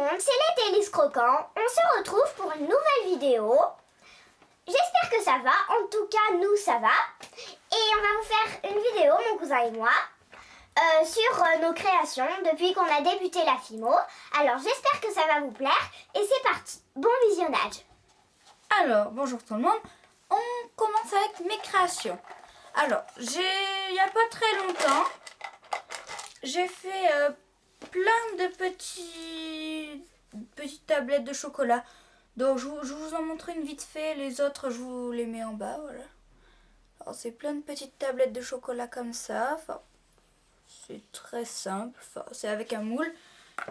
monde, c'est les Délices Croquants. On se retrouve pour une nouvelle vidéo. J'espère que ça va. En tout cas, nous, ça va. Et on va vous faire une vidéo, mon cousin et moi, sur nos créations depuis qu'on a débuté la FIMO. Alors, j'espère que ça va vous plaire. Et c'est parti. Bon visionnage. Alors, bonjour tout le monde. On commence avec mes créations. Alors, il n'y a pas très longtemps, j'ai fait plein de petites tablettes de chocolat. Donc, je vous en montre une vite fait. Les autres, je vous les mets en bas. Voilà. Alors, c'est plein de petites tablettes de chocolat comme ça. Enfin, c'est très simple. Enfin, c'est avec un moule.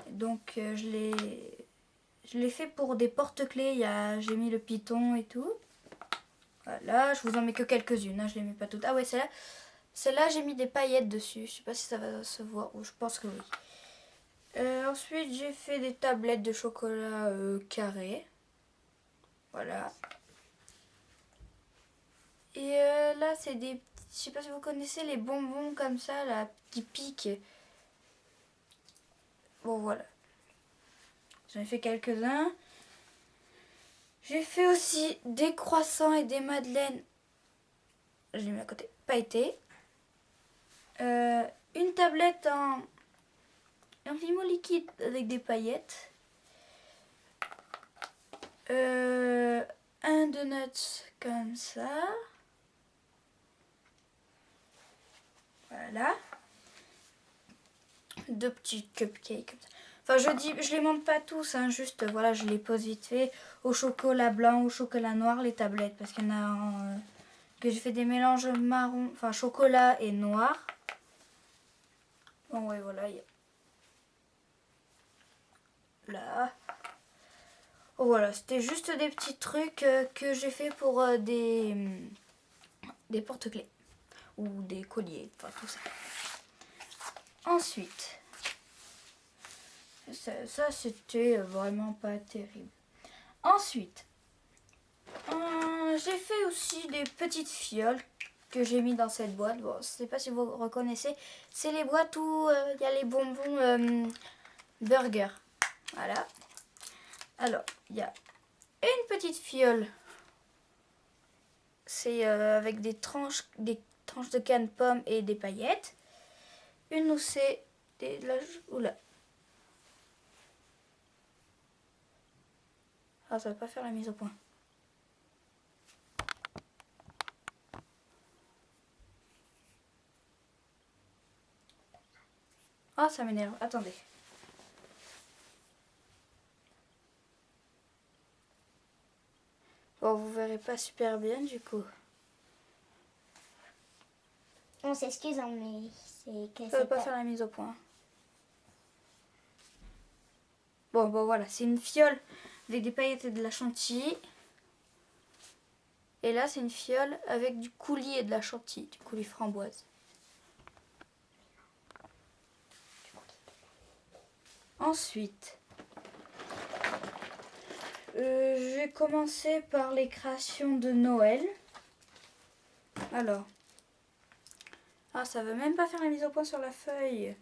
Donc, je l'ai fait pour des porte-clés. J'ai mis le piton et tout. Voilà, je vous en mets que quelques-unes, hein, je les mets pas toutes. Ah ouais, celle-là, j'ai mis des paillettes dessus. Je sais pas si ça va se voir, ou je pense que oui. Ensuite, j'ai fait des tablettes de chocolat carré. Voilà. Et là, c'est des... Je sais pas si vous connaissez les bonbons comme ça, là, qui piquent. Bon, voilà. J'en ai fait quelques-uns. J'ai fait aussi des croissants et des madeleines. Je les mets à côté. Pailletés. Une tablette en fimo liquide avec des paillettes. Un donut comme ça. Voilà. Deux petits cupcakes comme ça. Enfin, je les monte pas tous, hein, juste voilà, je les pose vite fait au chocolat blanc, au chocolat noir, les tablettes, parce qu'il y en a que j'ai fait des mélanges marron, enfin chocolat et noir. Bon, ouais, voilà. Là. Oh, voilà, c'était juste des petits trucs que j'ai fait pour des porte-clés ou des colliers, enfin tout ça. Ensuite, ça c'était vraiment pas terrible. Ensuite, j'ai fait aussi des petites fioles que j'ai mis dans cette boîte. Bon, je sais pas si vous reconnaissez, c'est les boîtes où il y a les bonbons burger. Voilà. Alors, il y a une petite fiole. C'est avec des tranches de canne pomme et des paillettes. Une où c'est oula. Ah, ça va pas faire la mise au point. Ah, ça m'énerve. Attendez. Bon, vous verrez pas super bien du coup. On s'excuse, hein, mais c'est que Ça va pas faire la mise au point. Bon, voilà, c'est une fiole avec des paillettes et de la chantilly. Et là, c'est une fiole avec du coulis et de la chantilly, du coulis framboise. Ensuite, je vais commencer par les créations de Noël. Alors, ah, ça veut même pas faire la mise au point sur la feuille.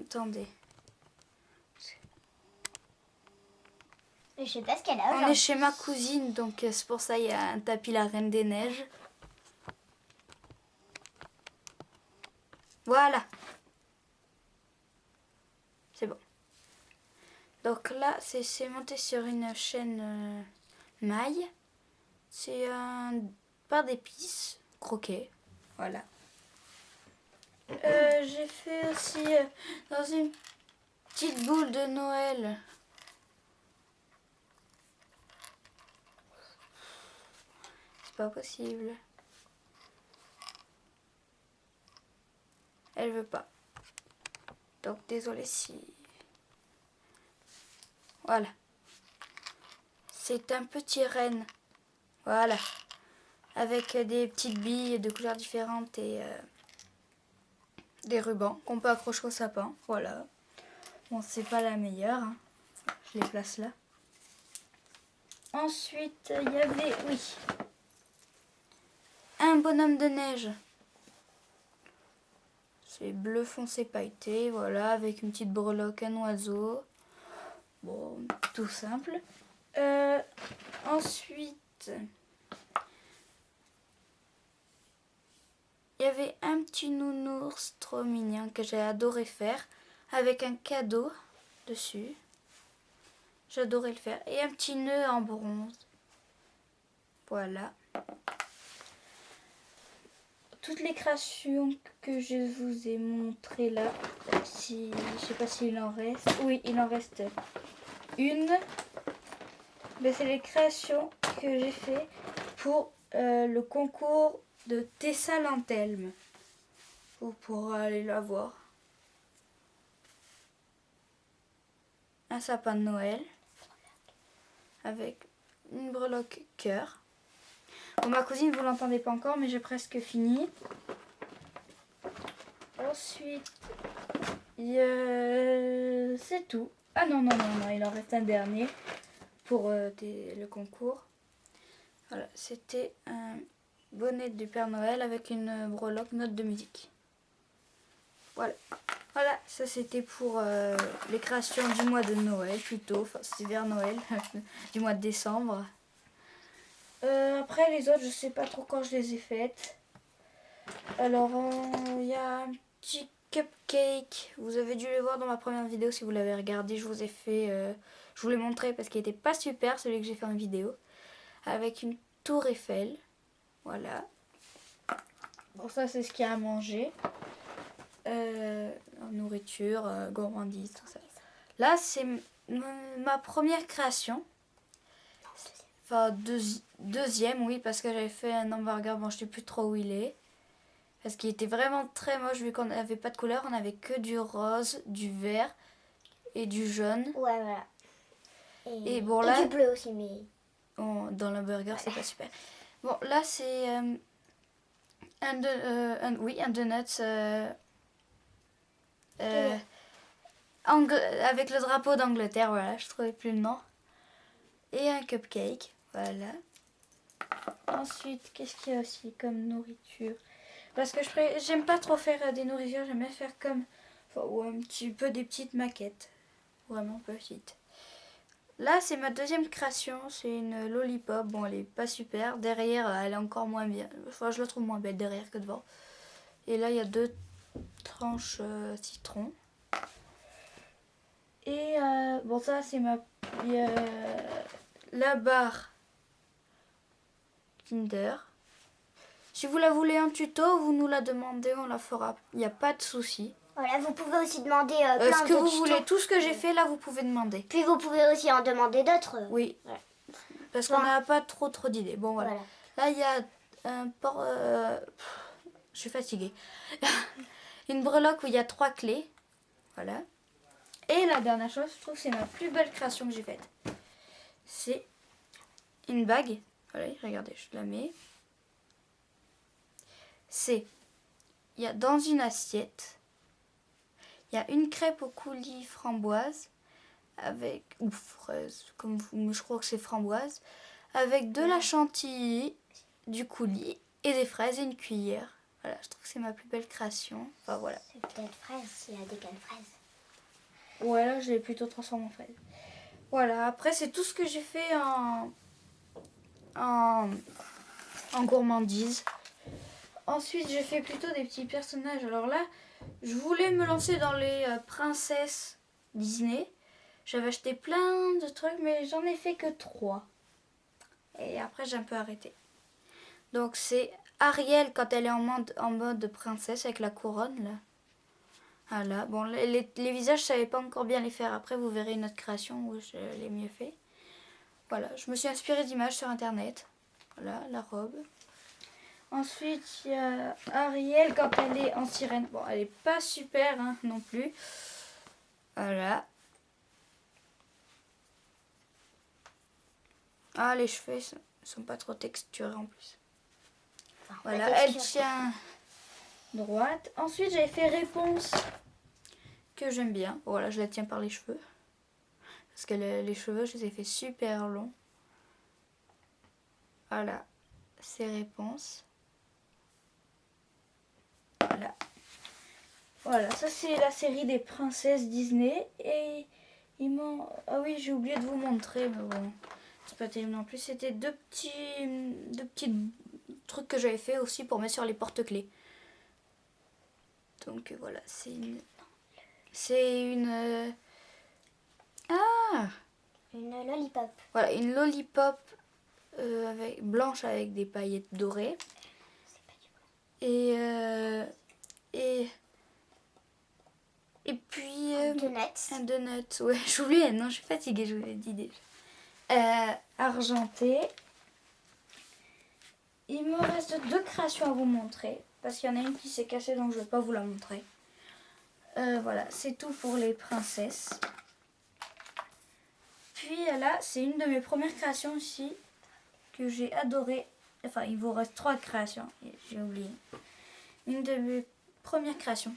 Attendez. Je sais pas ce qu'elle a. On est chez ma cousine, donc c'est pour ça il y a un tapis la Reine des Neiges. Voilà. C'est bon. Donc là, c'est monté sur une chaîne maille. C'est un pain d'épices croqué. Voilà. J'ai fait aussi dans une petite boule de Noël. C'est pas possible. Elle veut pas. Donc désolé si... Voilà. C'est un petit renne. Voilà. Avec des petites billes de couleurs différentes et des rubans qu'on peut accrocher au sapin. Voilà. Bon, c'est pas la meilleure. Hein. Je les place là. Ensuite, il y avait, oui, un bonhomme de neige. C'est bleu foncé pailleté, voilà, avec une petite breloque, un oiseau. Bon, tout simple. Ensuite, il y avait un petit nounours trop mignon que j'ai adoré faire, avec un cadeau dessus. J'adorais le faire. Et un petit nœud en bronze. Voilà. Toutes les créations que je vous ai montrées là, si, je sais pas s'il en reste. Oui, il en reste une. Mais c'est les créations que j'ai fait pour le concours de Tessa Lantelme. Vous pourrez aller la voir. Un sapin de Noël avec une breloque cœur. Bon, ma cousine, vous l'entendez pas encore, mais j'ai presque fini. Ensuite, c'est tout. Ah non, il en reste un dernier pour le concours. Voilà, c'était un bonnet du Père Noël avec une breloque note de musique. Voilà, ça c'était pour les créations du mois de Noël plutôt, enfin c'est vers Noël, du mois de décembre. Après les autres, je sais pas trop quand je les ai faites. Alors, il y a un petit cupcake. Vous avez dû le voir dans ma première vidéo si vous l'avez regardé. Je vous ai fait, je vous l'ai montré parce qu'il était pas super celui que j'ai fait en vidéo. Avec une tour Eiffel. Voilà. Bon, ça c'est ce qu'il y a à manger. Nourriture, gourmandise, tout ça. Là, c'est ma première création. Enfin, deuxième, oui, parce que j'avais fait un hamburger. Bon, je sais plus trop où il est. Parce qu'il était vraiment très moche vu qu'on n'avait pas de couleur. On avait que du rose, du vert et du jaune. Ouais, voilà. Et bon, là, du bleu aussi, mais... dans l'hamburger, c'est pas super. Bon, là, c'est un donut avec le drapeau d'Angleterre. Voilà, je trouvais plus le nom. Et un cupcake. Voilà. Ensuite, qu'est-ce qu'il y a aussi comme nourriture? Parce que j'aime pas trop faire des nourritures, j'aime bien faire comme... Enfin, ou un petit peu des petites maquettes. Vraiment petites. Là, c'est ma deuxième création. C'est une lollipop. Bon, elle est pas super. Derrière, elle est encore moins bien. Enfin, je la trouve moins belle derrière que devant. Et là, il y a 2 tranches citron. Et bon, ça, c'est ma... la barre Kinder. Si vous la voulez en tuto, vous nous la demandez, on la fera. Il n'y a pas de souci. Voilà, vous pouvez aussi demander plein ce que vous tutos. voulez, tout ce que j'ai fait là, vous pouvez demander. Puis vous pouvez aussi en demander d'autres. Oui. Ouais. Parce qu'on n'a pas trop d'idées. Bon, voilà. Là, il y a un port... je suis fatiguée. Une breloque où il y a 3 clés. Voilà. Et la dernière chose, je trouve que c'est ma plus belle création que j'ai faite. C'est une bague. Voilà, regardez, je la mets. Il y a dans une assiette, il y a une crêpe au coulis framboise avec, ou fraise, comme je crois que c'est framboise, avec de la chantilly, du coulis et des fraises et une cuillère. Voilà, je trouve que c'est ma plus belle création. Enfin voilà. C'est peut-être fraise, s'il y a des cannes fraises. Ouais, là je l'ai plutôt transformé en fraise. Voilà, après c'est tout ce que j'ai fait en gourmandise. Ensuite, j'ai fait plutôt des petits personnages. Alors là, je voulais me lancer dans les princesses Disney. J'avais acheté plein de trucs, mais j'en ai fait que 3. Et après, j'ai un peu arrêté. Donc, c'est Ariel quand elle est en mode princesse avec la couronne, là. Voilà. Bon, les visages, je savais pas encore bien les faire. Après, vous verrez une autre création où je l'ai mieux fait. Voilà, je me suis inspirée d'images sur Internet. Voilà, la robe. Ensuite, il y a Ariel quand elle est en sirène. Bon, elle est pas super hein, non plus. Voilà. Ah, les cheveux sont pas trop texturés en plus. Enfin, voilà, elle tient droite. Ensuite, j'avais fait Réponse que j'aime bien. Voilà, je la tiens par les cheveux. Parce que les cheveux, je les ai fait super longs. Voilà, c'est Réponse. Voilà. Voilà, ça c'est la série des princesses Disney. Et ah oui, j'ai oublié de vous montrer, mais bon, c'est pas terrible non plus. C'était deux petits trucs que j'avais fait aussi pour mettre sur les porte-clés. Donc voilà, c'est une... Ah, Une lollipop. voilà, une lollipop blanche avec des paillettes dorées. Et puis... Donuts. un donut, ouais, j'oubliais, non, je suis fatiguée, je vous l'ai dit déjà. Argenté. Il me reste 2 créations à vous montrer, parce qu'il y en a une qui s'est cassée, donc je ne vais pas vous la montrer. Voilà, c'est tout pour les princesses. Puis là, c'est une de mes premières créations aussi, que j'ai adoré. Enfin, il vous reste 3 créations, j'ai oublié. Une de mes premières créations.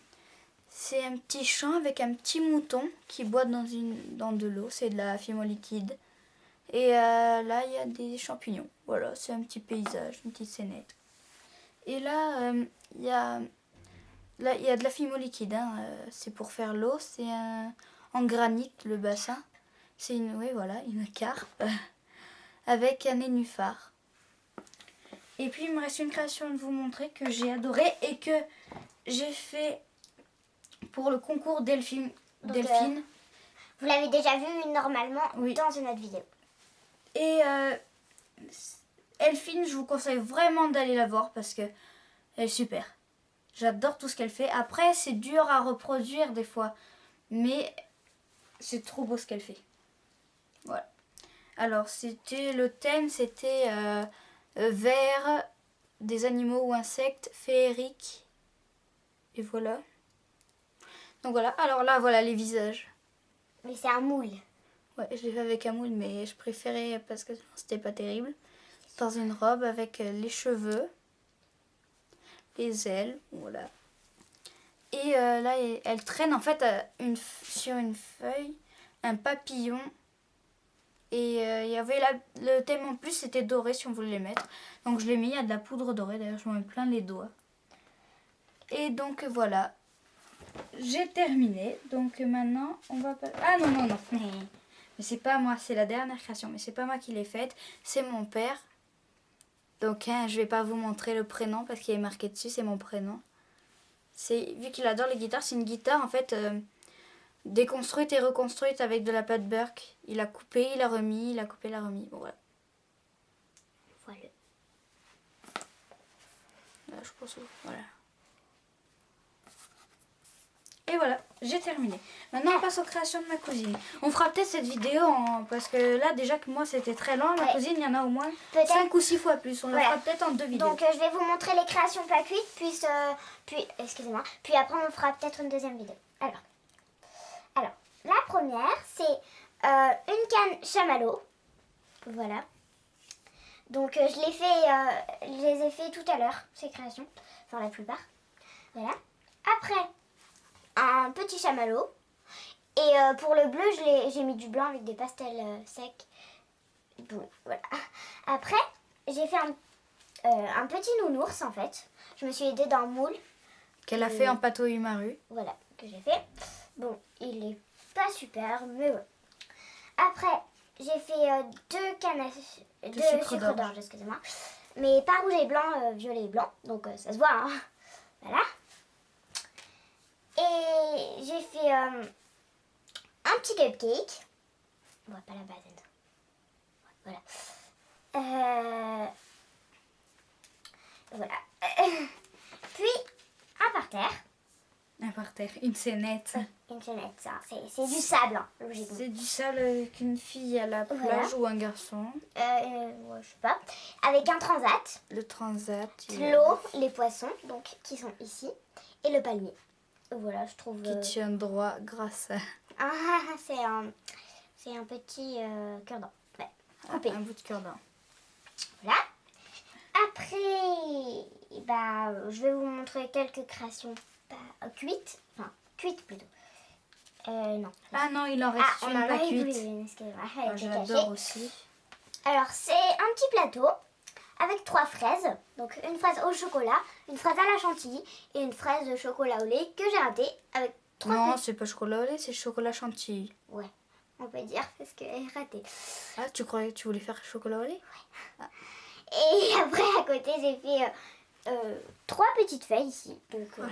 C'est un petit champ avec un petit mouton qui boit dans de l'eau. C'est de la Fimo liquide. Et là, il y a des champignons. Voilà, c'est un petit paysage, une petite scénette. Et là, il y a de la Fimo liquide. Hein. C'est pour faire l'eau. C'est en granit, le bassin. C'est une carpe avec un nénuphar. Et puis, il me reste une création de vous montrer que j'ai adorée et que j'ai fait pour le concours Delphine. Vous l'avez déjà vu normalement Oui. dans une autre vidéo. Et Elphine, je vous conseille vraiment d'aller la voir parce que elle est super. J'adore tout ce qu'elle fait. Après, c'est dur à reproduire des fois, mais c'est trop beau ce qu'elle fait. Voilà. Alors, le thème, c'était vers des animaux ou insectes féeriques. Et voilà. Donc voilà. Alors là, voilà les visages. Mais c'est un moule. Ouais, je l'ai fait avec un moule, mais je préférais parce que c'était pas terrible. Dans une robe avec les cheveux, les ailes, voilà. Et là, elle traîne en fait sur une feuille un papillon. Et il y avait le thème en plus, c'était doré si on voulait les mettre. Donc je l'ai mis, il y a de la poudre dorée, d'ailleurs je m'en mets plein les doigts. Et donc voilà, j'ai terminé. Donc maintenant, on va pas... Ah non. Mais c'est pas moi, c'est la dernière création, mais c'est pas moi qui l'ai faite, c'est mon père. Donc je vais pas vous montrer le prénom parce qu'il est marqué dessus, c'est mon prénom. Vu qu'il adore les guitares, c'est une guitare en fait déconstruite et reconstruite avec de la pâte Burke. Il a coupé, il a remis, il a coupé, il a remis. Bon, voilà. Voilà. Là, je pense voilà. Et voilà, j'ai terminé. Maintenant, on passe aux créations de ma cousine. On fera peut-être cette vidéo parce que là, déjà que moi, c'était très lent. Ma cousine, il y en a au moins 5 ou 6 fois plus. On la fera peut-être en 2 vidéos. Donc, je vais vous montrer les créations pas cuites, excusez-moi. Puis après, on fera peut-être une deuxième vidéo. Alors, la première, c'est une canne chamallow. Voilà. Donc, je les ai fait tout à l'heure, ces créations. Enfin, la plupart. Voilà. Après, un petit chamallow. Et pour le bleu, j'ai mis du blanc avec des pastels secs. Bon, voilà. Après, j'ai fait un petit nounours, en fait. Je me suis aidée d'un moule. Qu'elle a fait en pâteau Umaru. Voilà, que j'ai fait. Bon, il est pas super, mais ouais. Après, j'ai fait 2 cannes de sucre d'orge, excusez-moi. Mais pas rouge et blanc, violet et blanc. Donc ça se voit, hein. Voilà. Et j'ai fait un petit cupcake. On voit pas la base. Voilà. Voilà. Puis, un parterre. Un parterre, une scénette. Une scénette, ça. C'est du sable, hein, logiquement. C'est du sable avec une fille à la plage ou un garçon. Ouais, je sais pas. Avec un transat. Le transat. L'eau, les poissons, donc, qui sont ici. Et le palmier. Voilà, je trouve... Qui tient droit grâce à... Ah, c'est un petit cure-dent. Ouais, coupé. Un bout de cure-dent. Voilà. Après, je vais vous montrer quelques créations cuites. Enfin, cuites plutôt. Non. Ah non, il en reste une pas cuite. Excusez-moi, elle était J'adore cachée. aussi. Alors, c'est un petit plateau avec 3 fraises. Donc une fraise au chocolat, une fraise à la chantilly et une fraise au chocolat au lait que j'ai raté avec 3 Non, c'est pas chocolat au lait, c'est chocolat chantilly. Ouais, on peut dire parce que j'ai raté. Ah, tu croyais que tu voulais faire chocolat au lait? Et après à côté j'ai fait 3 petites feuilles ici. Donc Voilà.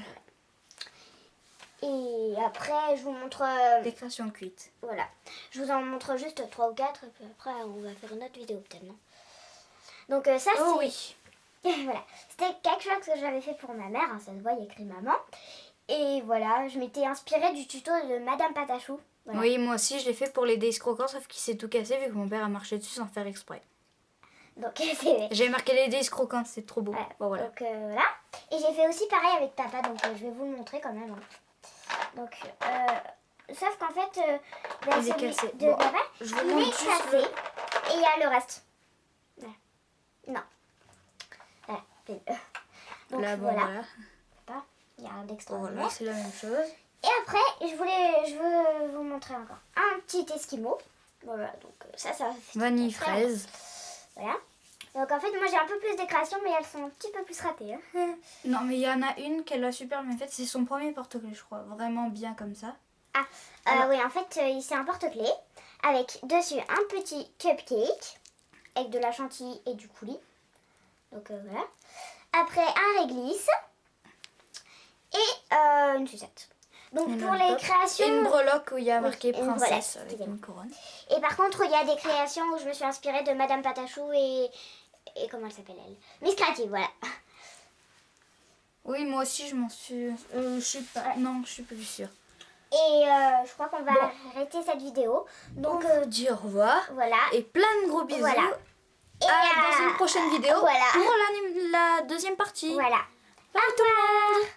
Et après je vous montre Décoration cuite. voilà. Je vous en montre juste 3 ou 4 et puis après on va faire une autre vidéo peut-être, non? Donc ça Oh c'est... oui. Voilà. C'était quelque chose que j'avais fait pour ma mère, hein, ça se voit, il y a écrit maman. Et voilà, je m'étais inspirée du tuto de Madame Patachou. Voilà. Oui, moi aussi, je l'ai fait pour les Days croquants, sauf qu'il s'est tout cassé vu que mon père a marché dessus sans faire exprès. Donc c'est... J'ai marqué les Days croquants, c'est trop beau. Voilà. Bon, voilà. Donc voilà. Et j'ai fait aussi pareil avec papa, donc je vais vous le montrer quand même. Hein. Donc, sauf qu'en fait, Il est celui cassé. de Bon, papa, je vous il est montre juste cassé. Et il y a le reste. Voilà. Non. Voilà. Donc Là, bon, voilà. voilà. Il y a un d'extraordinaire. Voilà, c'est la même chose. Et après, je veux vous montrer encore un petit esquimau. Voilà, donc ça fait Vanille très fraise. Voilà. Donc en fait, moi j'ai un peu plus de créations, mais elles sont un petit peu plus ratées. Hein. Non, mais il y en a une qu'elle a super bien faite. C'est son premier porte-clés, je crois. Vraiment bien comme ça. Oui, en fait, c'est un porte-clés avec dessus un petit cupcake avec de la chantilly et du coulis. Donc voilà. Après, un réglisse et une sucette. Donc Une pour les enveloppe. créations... Et une breloque où il y a marqué une princesse breloque, avec excusez-moi. une couronne. Et par contre, il y a des créations où je me suis inspirée de Madame Patachou et comment elle s'appelle elle? Miss Creative, voilà. Oui, moi aussi, je m'en suis... je suis pas... Non, je suis plus sûre. Et je crois qu'on va arrêter cette vidéo. Donc On vous dit au revoir. voilà. Et plein de gros bisous. Voilà. Et Dans une prochaine vidéo voilà. pour la deuxième partie. Voilà. Bye tout le monde.